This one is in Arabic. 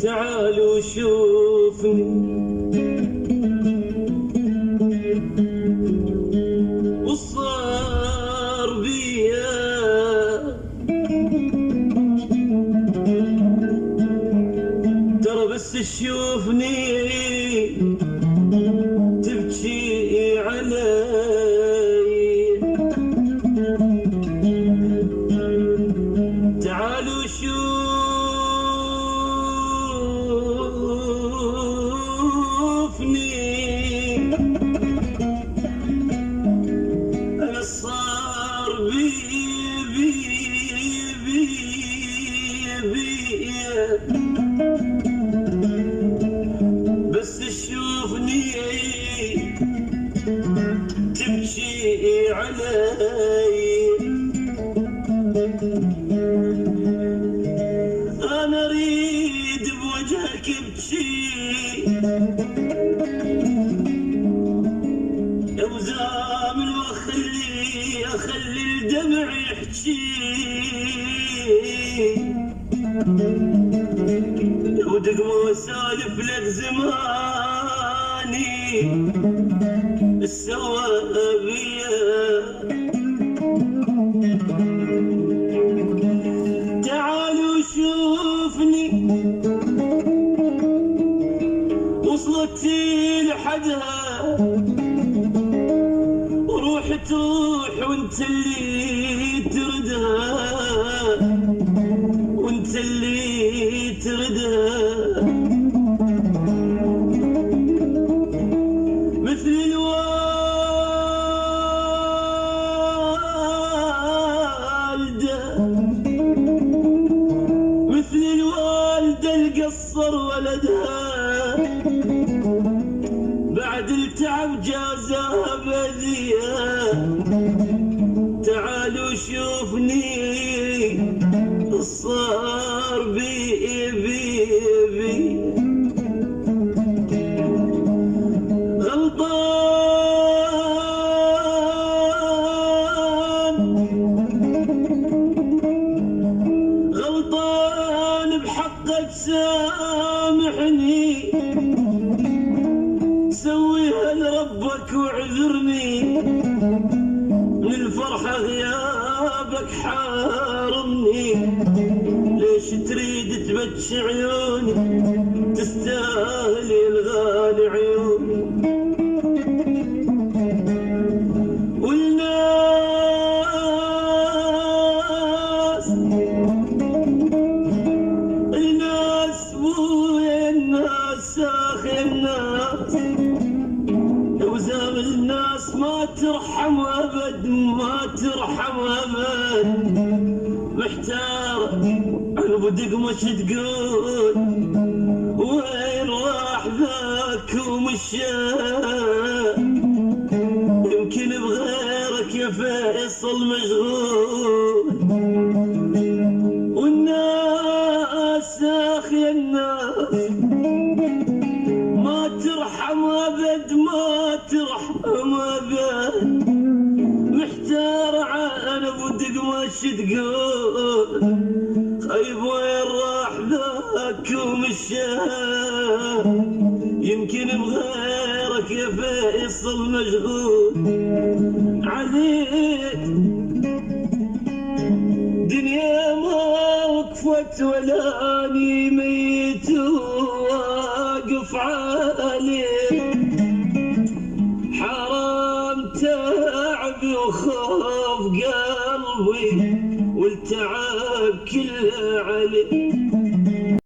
تعالوا شوفني وصار بيا ترى بس تشوفني تبكي علي. تعالوا شوفني أنا صار بي بس تشوفني تمشي علي. أنا أريد بوجهك ابكي يا مزامل أخلي الدمع يحكي. ودق واسالف لك زماني السوا بيا. تعالوا شوفني وصلت لحدها وروح تروح وانت اللي تردها وانت اللي تردها. مثل الوالدة القصر ولدها بعد التعب جازها بذيها. تعالوا شوفني صار بي غلطان بحقك سامحني. سويها لربك واعذرني من الفرحة غيابك حارمني. ليش تريد تبكي عيوني تستاهلي الغالي عيوني. والناس ويا الناس اخي الناس وزام الناس ما ترحم ابد ما ترحم ابد. محتار انا بدق مش تقول وين راح ذاك ومشى. يمكن بغيرك يا فيصل مشغول. والناس اخي الناس ما ترحم ابد ما ترحم ابد. محتار انا بدق مش تقول خيب وين راح ذاك ومشى. يمكن بغيرك يا فيصل مشغول. عليك دنيا ما وقفت ولا اني ميت واقف عليك. حرام تعبي وخاف قلبي والتعب كله عليك.